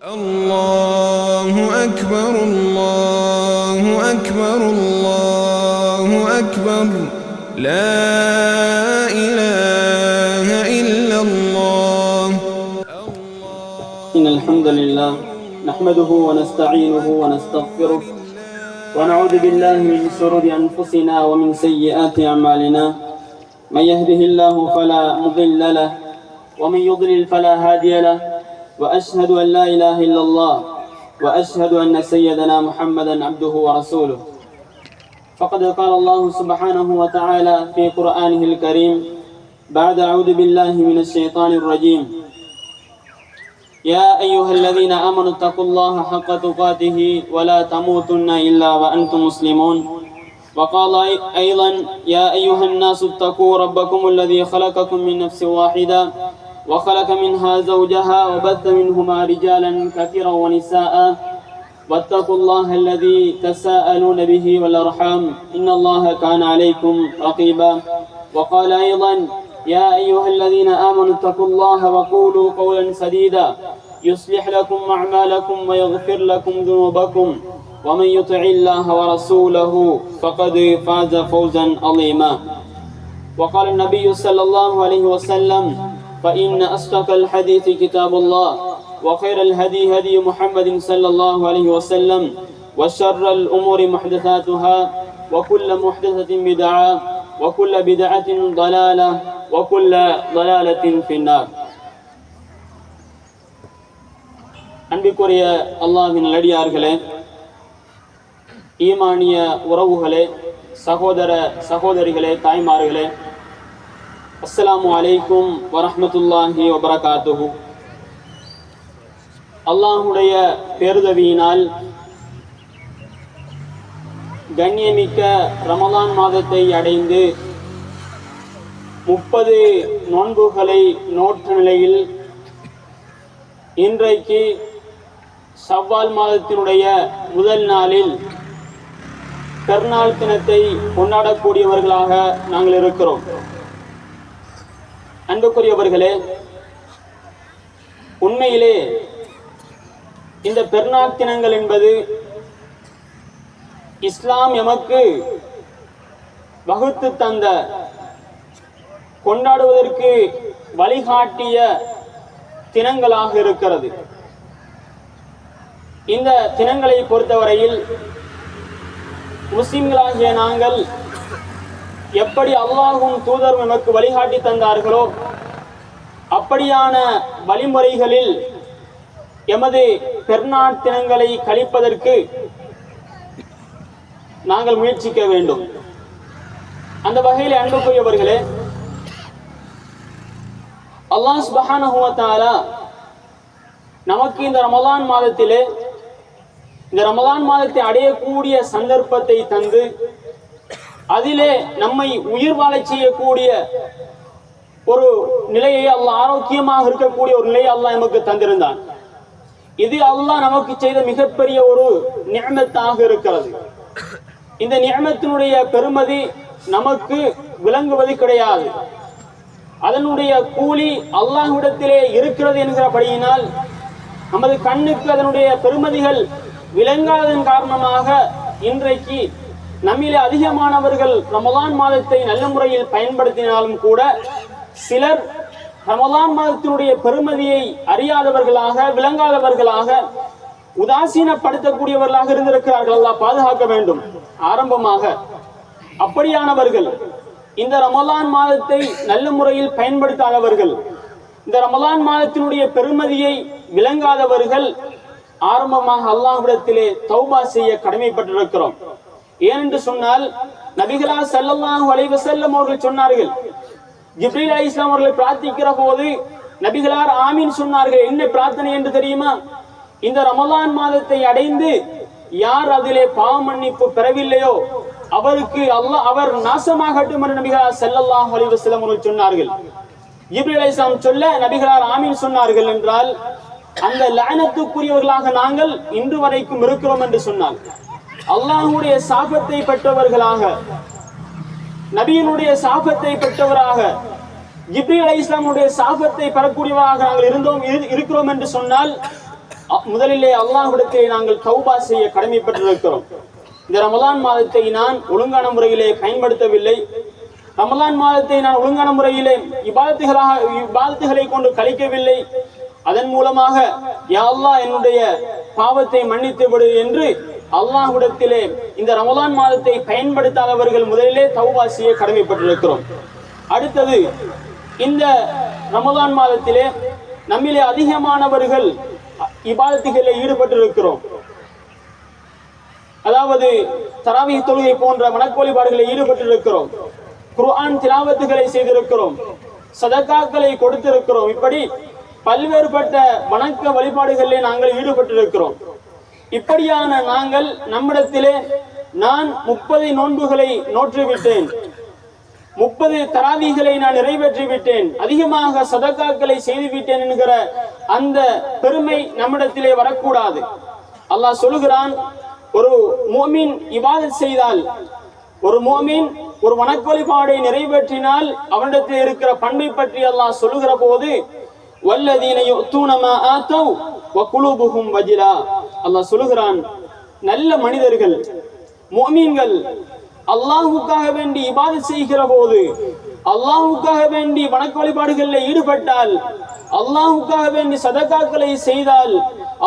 الله أكبر الله أكبر الله أكبر لا إله إلا الله. إن الحمد لله نحمده ونستعينه ونستغفره ونعوذ بالله من شرور أنفسنا ومن سيئات أعمالنا. من يهده الله فلا مضل له ومن يضلل فلا هادي له، وأشهد أن لا إله إلا الله وأشهد أن سيدنا محمدا عبده ورسوله. فقد قال الله سبحانه وتعالى في قرآنه الكريم بعد أعوذ بالله من الشيطان الرجيم: يا أيها الذين آمنوا اتقوا الله حق تقاته ولا تموتن إلا وأنتم مسلمون. وقال أيضا: يا أيها الناس اتقوا ربكم الذي خلقكم من نفس واحدة وخلق منها زوجها وبث منهما رجالا كثيرا ونساء واتقوا الله الذي تساءلون به والأرحام إن الله كان عليكم رقيبا. وقال أيضا: يا أيها الذين آمنوا اتقوا الله وقولوا قولا سديدا يصلح لكم أعمالكم ويغفر لكم ذنوبكم ومن يطع الله ورسوله فقد فاز فوزا عظيما. وقال النبي صلى الله عليه وسلم: فإن أصدق الحديث كتاب الله وخير الهدي هدي محمد صلى الله عليه وسلم وشر الأمور محدثاتها وكل محدثة بدعة وكل بدعة ضلالة وكل ضلالة في النار. அன்பிற்குரிய அல்லாஹ்வின் நல்லடியார்களே, ஈமானிய உறவுகளே, சகோதர சகோதரிகளே, தாய்மார்களே, அஸ்ஸலாமு அலைக்கும் வரஹ்மத்துல்லாஹி வபரகாத்துஹு. அல்லாஹுடைய பேருதவியினால் கண்ணியமிக்க ரமலான் மாதத்தை அடைந்து 30 நோன்புகளை நோற்ற நிலையில் இன்றைக்கு ஷவ்வால் மாதத்தினுடைய முதல் நாளில் பெருநாள் தினத்தை கொண்டாடக்கூடியவர்களாக நாங்கள் இருக்கிறோம். அன்புக்குரியவர்களே, உண்மையிலே இந்த பெருநாள் தினங்கள் என்பது இஸ்லாம் எமக்கு வகுத்து தந்த, கொண்டாடுவதற்கு வழிகாட்டிய தினங்களாக இருக்கிறது. இந்த தினங்களை பொறுத்தவரையில் முஸ்லிம்களாகிய நாங்கள் எப்படி அல்லாஹ்வும் தூதரும் நமக்கு வழிகாட்டி தந்தார்களோ அப்படியான வழிமுறைகளில் எமது பெருநாள் தினங்களை கழிப்பதற்கு நாங்கள் முயற்சிக்க வேண்டும். அந்த வகையில் அன்புக்குரியவர்களே, அல்லாஹ் சுப்ஹானஹு வ தஆலா நமக்கு இந்த ரமலான் மாதத்திலே, இந்த ரமலான் மாதத்தை அடையக்கூடிய சந்தர்ப்பத்தை தந்து அதிலே நம்மை உயிர் வாழச் செய்யக்கூடிய ஒரு நிலையை அல்லாஹ், ஆரோக்கியமாக இருக்கக்கூடிய ஒரு நிலையை அல்லாஹ் நமக்கு தந்திருந்தான். இது அல்லாஹ் நமக்கு செய்த மிகப்பெரிய ஒரு நிஅமத்தாக இருக்கிறது. இந்த நிஅமத்தினுடைய பெருமதி நமக்கு விளங்குவது கிடையாது. அதனுடைய கூலி அல்லாஹ்விடத்திலே இருக்கிறது என்கிறபடியினால் நமது கண்ணுக்கு அதனுடைய பெருமதிகள் விளங்காததன் காரணமாக இன்றைக்கு நம்மிலே அதிகமானவர்கள் ரமலான் மாதத்தை நல்ல முறையில் பயன்படுத்தினாலும் கூட சிலர் ரமலான் மாதத்தினுடைய பெருமதியை அறியாதவர்களாக, விளங்காதவர்களாக, உதாசீனப்படுத்தக்கூடியவர்களாக இருந்திருக்கிறார்கள். அல்லாஹ் பாதுகாக்க வேண்டும். ஆரம்பமாக அப்படியானவர்கள், இந்த ரமலான் மாதத்தை நல்ல முறையில் பயன்படுத்தாதவர்கள், இந்த ரமலான் மாதத்தினுடைய பெருமதியை விளங்காதவர்கள் ஆரம்பமாக அல்லாஹ்விடத்திலே தௌபா செய்ய கடமைப்பட்டிருக்கிறோம். ஏனென்று சொன்னால், நபிகளார் ஸல்லல்லாஹு அலைஹி வஸல்லம் அவர்கள் சொன்னார்கள், ஜிப்ரீல் அலைஹிஸ்ஸலாம் அவர்களை பிரார்த்திக்கிற போது நபிகளார் ஆமீன் சொன்னார்கள். என்ன பிரார்த்தனை என்று தெரியுமா? இந்த ரமலான் மாதத்தை அடைந்து யார் அதிலே பாவ மன்னிப்பு பெறவில்லையோ அவருக்கு அவர் நாசமாகட்டும் என்று நபிகளார் ஸல்லல்லாஹு அலைஹி வஸல்லம் அவர்கள் சொன்னார்கள். ஜிப்ரீல் அலைஹிஸ்ஸலாம் சொல்ல நபிகளார் ஆமீன் சொன்னார்கள் என்றால் அந்த லஅனத்துக்குரியவர்களாக நாங்கள் இன்று வரைக்கும் இருக்கிறோம் என்று சொன்னார். அல்லாஹ்வுடைய சாபத்தை பெற்றவர்களாக, நபியினுடைய சாபத்தை பெற்றவராக, ஜிப்ரீல் அலைஹிஸ்ஸலாமுடைய சாபத்தை பெறக்கூடியவராக நாங்கள் இருக்கிறோம் என்று சொன்னால் முதலிலே அல்லாஹ்விடத்திலே நாங்கள் தௌபா செய்ய கடமைப்பட்டிருக்கிறோம். இந்த ரமலான் மாதத்தை நான் ஒழுங்கான முறையிலே பயன்படுத்தவில்லை. ரமலான் மாதத்தை நான் ஒழுங்கான முறையிலே இபாதத்துகளை கொண்டு கழிக்கவில்லை. அதன் மூலமாக யா அல்லாஹ் என்னுடைய பாவத்தை மன்னித்து விடு என்று அல்லாஹ்விடத்திலே இந்த ரமலான் மாதத்தை பயன்படுத்தாதவர்கள் முதலிலே தௌபா செய்ய கடமைப்பட்டிருக்கிறோம். அடுத்தது, இந்த ரமலான் மாதத்திலே நம்மிலே அதிகமானவர்கள் இபாதத்துகளில் ஈடுபட்டிருக்கிறோம். அதாவது தராவீஹ் தொழுகை போன்ற வணக்க வழிபாடுகளில் ஈடுபட்டிருக்கிறோம். குர்ஆன் திலாவத்துகளை செய்திருக்கிறோம். சதகாக்களை கொடுத்திருக்கிறோம். இப்படி பல்வேறுபட்ட வணக்க வழிபாடுகளிலே நாங்கள் ஈடுபட்டிருக்கிறோம். இப்படியான நாங்கள் நம்மிடத்திலே நான் 30 நோன்புகளை நோற்றுவிட்டேன், 30 தராவீகளை நான் நிறைவேற்றி விட்டேன், அதிகமாக சதகாக்களை செய்துவிட்டேன் என்கிற அந்த பெருமை நம்மிடத்திலே வரக்கூடாது. அல்லாஹ் சொல்லுகிறான், ஒரு முஃமின் இபாதத் செய்தால், ஒரு முஃமின் ஒரு வணக்க வழிபாடை நிறைவேற்றினால் அவனிடத்தில் இருக்கிற பண்பை பற்றி அல்லாஹ் சொல்லுகிற போது, வல்லதீன யுத்தூன மா ஆதவ் வகுலூபுஹும் வஜிலா, அல்லாஹ் சொல்லுகிறான், நல்ல மனிதர்கள் முஃமின்கள் அல்லாஹ்வுக்காக வேண்டி இபாதத் செய்கிற போது, அல்லாஹ்வுக்காக வேண்டி வணக்க வழிபாடுகளில் ஈடுபட்டால், அல்லாஹ்வுக்காக வேண்டி சதகாக்களை செய்தால்,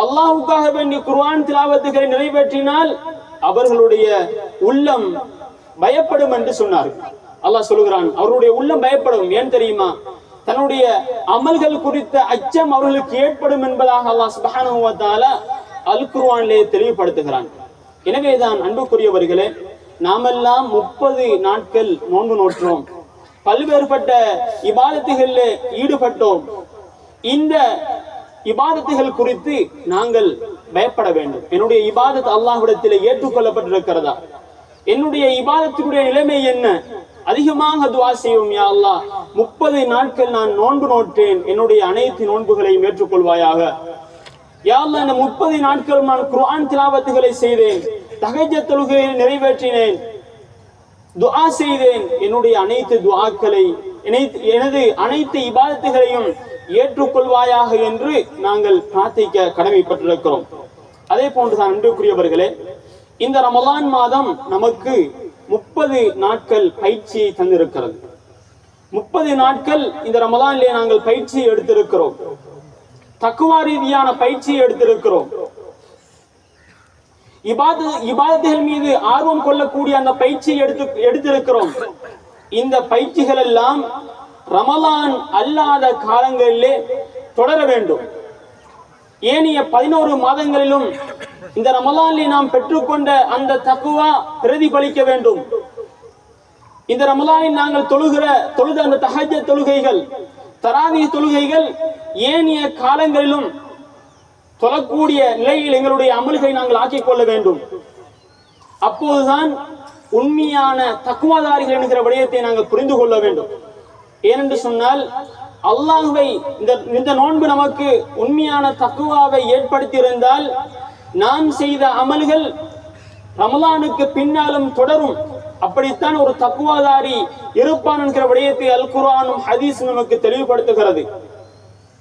அல்லாஹ்வுக்காக வேண்டி குர்ஆன் திலாவத்துகளை நிறைவேற்றினால் அவர்களுடைய உள்ளம் பயப்படும் என்று சொன்னார். அல்லாஹ் சொல்லுகிறான், அவர்களுடைய உள்ளம் பயப்படும். ஏன் தெரியுமா? தன்னுடைய அமல்கள் குறித்த அச்சம் அவர்களுக்கு ஏற்படும் என்பதாக அல்லாஹ் சுப்ஹானஹு வ தஆலா அல் குர்ஆனிலே தெளிவுபடுத்துகிறான். எனவேதான் அன்புக்குரியவர்களே, நாமெல்லாம் 30 நாட்கள் நோன்பு நோற்றோம், பல்வேறுபட்ட இபாதத்துகளிலே ஈடுபட்டோம். இந்த இபாதத்துகள் குறித்து நாங்கள் பயப்பட வேண்டும். என்னுடைய இபாதத் அல்லாஹ்விடத்திலே ஏற்றுக்கொள்ளப்பட்டிருக்கிறதா? என்னுடைய இபாதத்துடைய நிலைமை என்ன? அதிகமாக துஆ செய்வோம், யா அல்லாஹ் 30 நாட்கள் நான் நோன்பு நோற்றேன், என்னுடைய அனைத்து நோன்புகளையும் ஏற்றுக்கொள்வாயாக. யா அல்லாஹ் இந்த 30 நாட்களும் நான் குர்ஆன் திலாவத்துகளை செய்தேன், தஹஜ்ஜத் தொழுகையை நிறைவேற்றினேன், துஆ செய்தேன், என்னுடைய அனைத்து துஆக்களை எனது அனைத்து இபாதத்துகளையும் ஏற்றுக்கொள்வாயாக என்று நாங்கள் பிரார்த்திக்க கடமைப்பட்டிருக்கிறோம். அதே போன்றுதான் அன்புக்குரியவர்களே, இந்த ரமலான் மாதம் நமக்கு 30 நாட்கள் பயிற்சியை தந்திருக்கிறது. 30 நாட்கள் இந்த ரமலானிலே நாங்கள் பயிற்சியை எடுத்திருக்கிறோம். தக்வா ரீதியான பயிற்சியை எடுத்திருக்கிறோம். இபாதத்துகள் மீது ஆர்வம் கொள்ளக்கூடிய அந்த பயிற்சியை எடுத்திருக்கிறோம். இந்த பயிற்சிகள் எல்லாம் ரமலான் அல்லாத காலங்களிலே தொடர வேண்டும். ஏனைய 11 மாதங்களிலும் இந்த ரமலானில் நாம் பெற்றுக்கொண்ட அந்த தக்வா பிரதிபலிக்க வேண்டும். இந்த ரமலானில் நாங்கள் தொழுத அந்த தஹஜ்ஜத் தொழுகைகள், தராவீஹ் தொழுகைகள் ஏனைய காலங்களிலும் தொழக்கூடிய நிலையில் எங்களுடைய அமல்களை நாங்கள் ஆக்கிக் கொள்ள வேண்டும். அப்போதுதான் உண்மையான தக்வாதாரிகள் என்கிற விடயத்தை நாங்கள் புரிந்து கொள்ள வேண்டும். ஏனென்று சொன்னால், அல்லாஹ்வை இந்த நோன்பு நமக்கு உண்மையான தக்வாவை ஏற்படுத்தி இருந்தால் நாம் செய்த அமல்கள் ரமலானுக்கு பின்னாலும் தொடரும். அப்படித்தான் ஒரு தக்வாதாரி இருப்பான் என்கிற விடயத்தை அல் குர்ஆனும் ஹதீஸும் நமக்கு தெளிவுபடுத்துகிறது.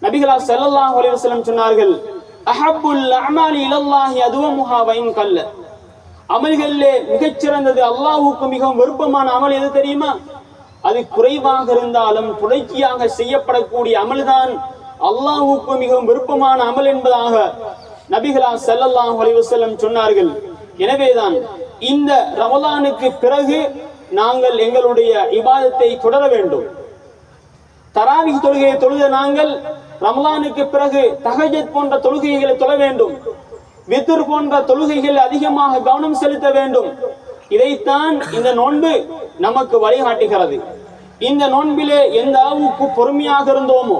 நபிகளார் ஸல்லல்லாஹு அலைஹி வஸல்லம் சொன்னார்கள், அஹப்புல் அமாலி இலல்லாஹி அதுவமுஹா வஇன் கல்ல, அமல்களிலே மிகச்சிறந்தது, அல்லாஹ்வுக்கு மிகவும் விருப்பமான அமல் எது தெரியுமா? அது குறைவாக இருந்தாலும் தொடர்ச்சியாக செய்யப்படக்கூடிய அமல்தான் அல்லாஹ்வுக்கு மிகவும் விருப்பமான அமல் என்பதாக நபிகளார் ஸல்லல்லாஹு அலைஹி வஸல்லம் சொன்னார்கள். எனவேதான் இந்த ரமலானுக்கு பிறகு நாங்கள் எங்களுடைய இபாதத்தை தொடர வேண்டும். தராவீஹ் தொழுகையை தொழுத நாங்கள் ரமலானுக்கு பிறகு தஹஜ்ஜத் போன்ற தொழுகைகளை தொழ வேண்டும். வித்ர் போன்ற தொழுகைகள் அதிகமாக கவனம் செலுத்த வேண்டும். இதைத்தான் இந்த நோன்பு நமக்கு வழிகாட்டுகிறது. இந்த நோன்பிலே எந்த அளவுக்கு பொறுமையாக இருந்தோமோ,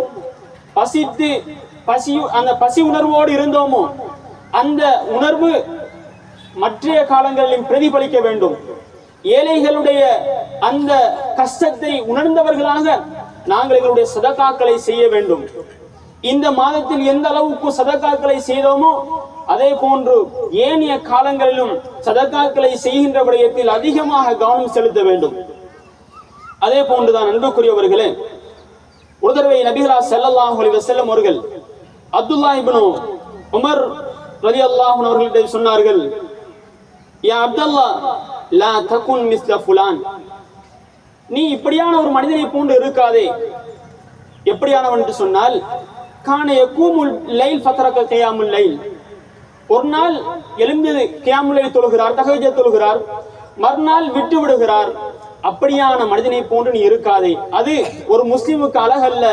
அந்த பசி உணர்வோடு இருந்தோமோ, அந்த உணர்வு மற்ற காலங்களிலும் பிரதிபலிக்க வேண்டும். ஏழைகளுடைய அந்த கஷ்டத்தை உணர்ந்தவர்களாக நாங்கள் எங்களுடைய சதகாக்களை செய்ய வேண்டும். இந்த மாதத்தில் எந்த அளவுக்கு சதகாக்களை செய்தோமோ அதே போன்று ஏனைய காலங்களிலும் சதகாக்களை செய்கின்ற விடயத்தில் அதிகமாக கவனம் செலுத்த வேண்டும். அதே போன்றுதான் அன்புக்குரியவர்களே, ஒரு தடவை நபிகளார் ஸல்லல்லாஹு அலைஹி வஸல்லம் அவர்கள் அப்துல்லாஹ் இப்னு உமர் ரலியல்லாஹு அன்ஹு அவர்கள் சொன்னார்கள், யா அப்துல்லா லா தகுன் மிஸ்ல ஃபுலான், நீ இப்படியான ஒரு மனிதனை போன்று இருக்காதே. எப்படியானவன் என்று சொன்னால், கான யகூமுல் லைல் ஃபத்ரக கியாமுல் லைல், ஒரு நாள் எழுந்து கியாமுல் லைல் தொழுகிறார், தஹஜ்ஜத் தொழுகிறார், மறுநாள் விட்டு விடுகிறார். அப்படியான மனிதனை போன்று நீ இருக்காதே. அது ஒரு முஸ்லிமுக்கு அழகல்ல,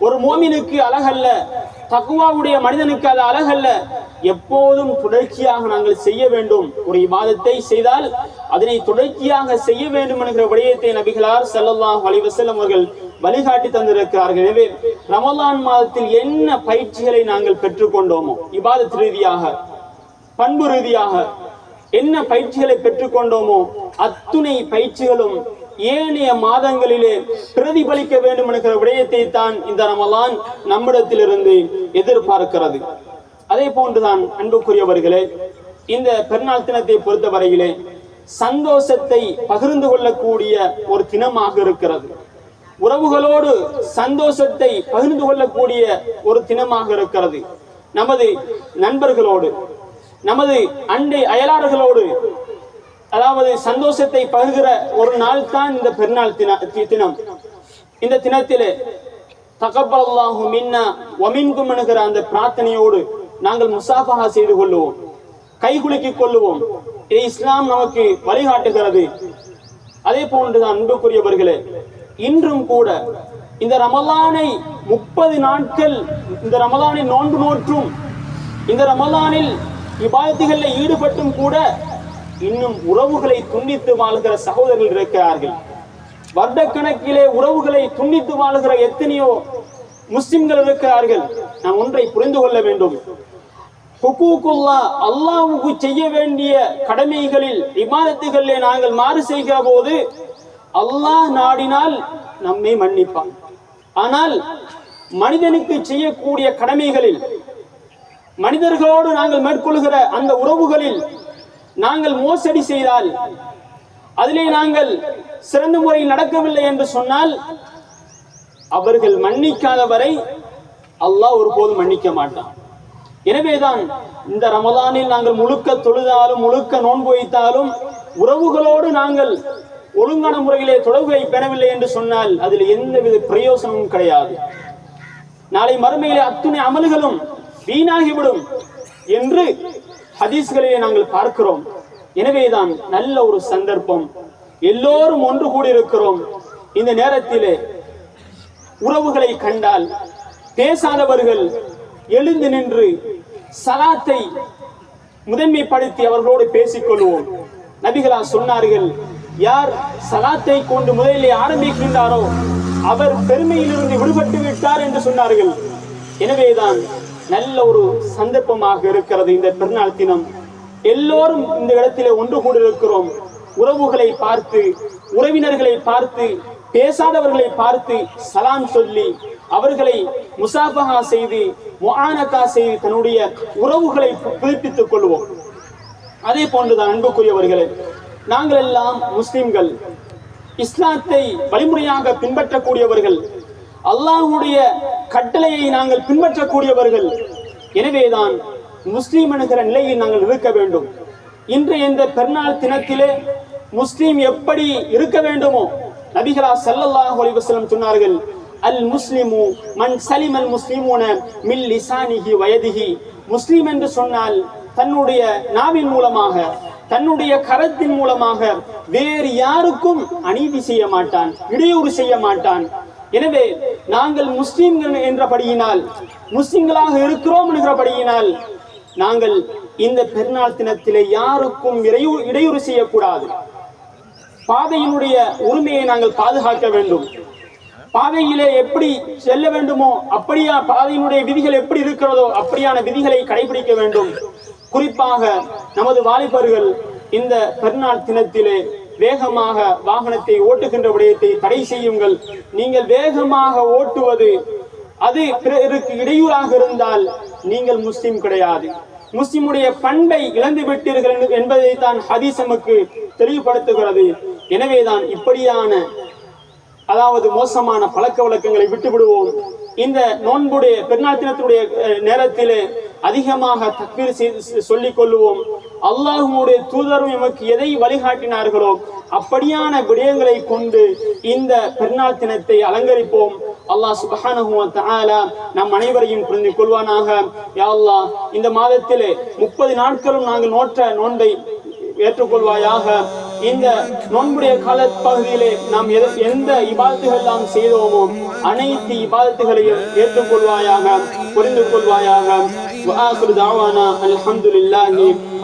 ஒரு மோமினுக்கு அழகல்ல, தக்வாவுடைய மனிதனுக்கு அது அழகல்ல. எப்போதும் தொடர்ச்சியாக நாங்கள் செய்ய வேண்டும். ஒரு இபாதத்தை செய்தால் அதனை தொடர்ச்சியாக செய்ய வேண்டும் என்கிற விடயத்தை நபிகளார் ஸல்லல்லாஹு அலைஹி வஸல்லம் அவர்கள் வழிகாட்டி தந்திருக்கிறார்கள். எனவே ரமலான் மாதத்தில் என்ன பயிற்சிகளை நாங்கள் பெற்றுக்கொண்டோமோ, இபாதத் ரீதியாக, பண்பு ரீதியாக என்ன பயிற்சிகளை பெற்றுக்கொண்டோமோ அத்துணை பயிற்சிகளும் ஏனைய மாதங்களிலே பிரதிபலிக்க வேண்டும் என்கிற விடயத்தை தான் இந்த ரமலான் நம்மிடத்திலிருந்து எதிர்பார்க்கிறது. அதே போன்றுதான் அன்புக்குரியவர்களே, இந்த பெருநாள் தினத்தை பொறுத்தவரையிலே சந்தோஷத்தை பகிர்ந்து கொள்ளக்கூடிய ஒரு தினமாக இருக்கிறது. உறவுகளோடு சந்தோஷத்தை பகிர்ந்து கொள்ளக்கூடிய ஒரு தினமாக இருக்கிறது. நமது நண்பர்களோடு, நமது அண்டை அயலார்களோடு, அதாவது சந்தோஷத்தை பகிர்கிற ஒரு நாள் தான் இந்த பெருநாள் தினம். இந்த தினத்திலே தகப்பல்லாஹு மின்னா வமின்கும் என்கிற அந்த பிரார்த்தனையோடு நாங்கள் முசாஃபஹா செய்து கொள்ளுவோம், கைகுலுக்கிக் கொள்ளுவோம். இதை இஸ்லாம் நமக்கு வழிகாட்டுகிறது. அதே போன்றுதான் அன்புக்குரியவர்களே, இன்றும் கூட இந்த ரமலானை 30 நாட்கள் இந்த ரமலானை நோன்பு நோற்றும், இந்த ரமலானில் இபாதத்துகளில் ஈடுபட்டும் கூட இன்னும் உறவுகளை துண்டித்து வாழ்கிற சகோதரர்கள் இருக்கிறார்கள். வருடக்கணக்கிலே உறவுகளை துண்டித்து வாழ்கிற எத்தனையோ முஸ்லிம்கள் இருக்கிறார்கள். நாம் ஒன்றை புரிந்து கொள்ள வேண்டும். ஹுகூக்குல்லாஹ், அல்லாஹ்வுக்கு செய்ய வேண்டிய கடமைகளில் இபாதத்துகளிலே நாங்கள் மாறு செய்கிற போது அல்லாஹ் நாடினால் நம்மை மன்னிப்பான். ஆனால் மனிதனுக்கு செய்யக்கூடிய கடமைகளில், மனிதர்களோடு நாங்கள் மேற்கொள்கிற அந்த உறவுகளில் நாங்கள் மோசடி செய்தால், அதிலே நாங்கள் சிறந்த முறையில் நடக்கவில்லை என்று சொன்னால், அவர்கள் மன்னிக்காத வரை அல்லாஹ் ஒருபோதும் மன்னிக்க மாட்டான். எனவேதான் இந்த ரமலானில் நாங்கள் முழுக்க தொழுதாலும், முழுக்க நோன்பு வைத்தாலும், உறவுகளோடு நாங்கள் ஒழுங்கான முறையிலே தொடர்பை பெறவில்லை என்று சொன்னால் அதில் எந்தவித பிரயோசனமும் கிடையாது. நாளை மறுமையிலே அத்துணை அமல்களும் வீணாகிவிடும் என்று ஹதீஸ்களிலே நாங்கள் பார்க்கிறோம். எனவேதான் நல்ல ஒரு சந்தர்ப்பம், எல்லோரும் ஒன்று கூடியிருக்கிறோம். இந்த நேரத்திலே உறவுகளை கண்டால் பேசாதவர்கள் எழுந்து நின்று சலாத்தை முதன்மைப்படுத்தி அவர்களோடு பேசிக்கொள்வோம். நபிகளார் சொன்னார்கள், யார் சலாத்தை கொண்டு முதலிலே ஆரம்பிக்கின்றாரோ அவர் பெருமையிலிருந்து விடுபட்டு விட்டார் என்று சொன்னார்கள். எனவேதான் நல்ல ஒரு சந்தர்ப்பமாக இருக்கிறது இந்த பெருநாள் தினம். எல்லோரும் இந்த இடத்திலே ஒன்று கூடியிருக்கிறோம். உறவுகளை பார்த்து, உறவினர்களை பார்த்து, பேசாதவர்களை பார்த்து சலாம் சொல்லி அவர்களை முசாஃபஹா செய்து, முஆனகா செய்து தன்னுடைய உறவுகளை புதுப்பித்துக் கொள்வோம். அதே போன்றுதான் அன்புக்குரியவர்களே, நாங்கள் எல்லாம் முஸ்லிம்கள், இஸ்லாத்தை வழிமுறையாக பின்பற்றக்கூடியவர்கள், அல்லாஹ்வுடைய கட்டளையை நாங்கள் பின்பற்றக்கூடியவர்கள். எனவேதான் முஸ்லீம் என்கிற நிலையில் நாங்கள் இருக்க வேண்டும். இன்றைய இந்த பெருநாள் தினத்திலே முஸ்லீம் எப்படி இருக்க வேண்டுமோ நபிகளார் ஸல்லல்லாஹு அலைஹி வஸல்லம் சொன்னார்கள், அல் முஸ்லிமு மன் சலிமல் முஸ்லிமூன மின் லிசானிஹி வயதிஹி. முஸ்லீம் என்று சொன்னால் தன்னுடைய நாவின் மூலமாக, தன்னுடைய கரத்தின் மூலமாக வேறு யாருக்கும் அநீதி செய்ய மாட்டான், இடையூறு செய்ய மாட்டான். எனவே நாங்கள் முஸ்லிம்கள் என்றபடியினால், முஸ்லிம்களாக இருக்கிறோம் என்கிறபடியினால் நாங்கள் இந்த பெருநாள் தினத்திலே யாருக்கும் இடையூறு செய்யக்கூடாது. பாதையினுடைய உரிமையை நாங்கள் பாதுகாக்க வேண்டும். பாதையிலே எப்படி செல்ல வேண்டுமோ அப்படியா, பாதையினுடைய விதிகள் எப்படி இருக்கிறதோ அப்படியான விதிகளை கடைபிடிக்க வேண்டும். குறிப்பாக நமது வாலிபர்கள் இந்த பெருநாள் தினத்திலே வேகமாக வாகனத்தை ஓட்டுகின்ற விடயத்தை தடை செய்யுங்கள். நீங்கள் வேகமாக ஓட்டுவது அது பிறருக்கு இடையூறாக இருந்தால் நீங்கள் முஸ்லிம் கிடையாது, முஸ்லிமுடைய பண்பை இழந்து விட்டீர்கள் என்பதை தான் ஹதீஸ் நமக்கு தெளிவுபடுத்துகிறது. எனவேதான் இப்படியான அதாவது மோசமான பழக்க வழக்கங்களை விட்டு விடுவோம். இந்த நோன்புடைய பெருநாள் தினத்துடைய நேரத்திலே அதிகமாக தக்பீர் சொல்லிக் கொள்ளுவோம். அல்லாஹ்வுடைய தூதரும் எமக்கு எதை வழிகாட்டினார்களோ அப்படியான விடயங்களை கொண்டு இந்த பெருநாள் தினத்தை அலங்கரிப்போம். அல்லாஹ் சுப்ஹானஹு வ தஆலா நம் அனைவரையும் புரிந்து கொள்வானாக. யா அல்லாஹ், இந்த மாதத்திலே 30 நாட்களும் நாங்கள் நோற்ற நோன்பை ஏற்றுக்கொள்வாயாக. இந்த நோன்புடைய கால பகுதியிலே நாம் எந்த இபாதத்துகள் நாம் செய்தோமோ அனைத்து இபாதத்துகளையும் ஏற்றுக்கொள்வாயாக, புரிந்து கொள்வாயாக. وآخر دعوانا الحمد لله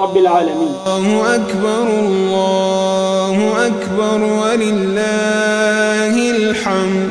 رب العالمين. الله أكبر ولله الحمد.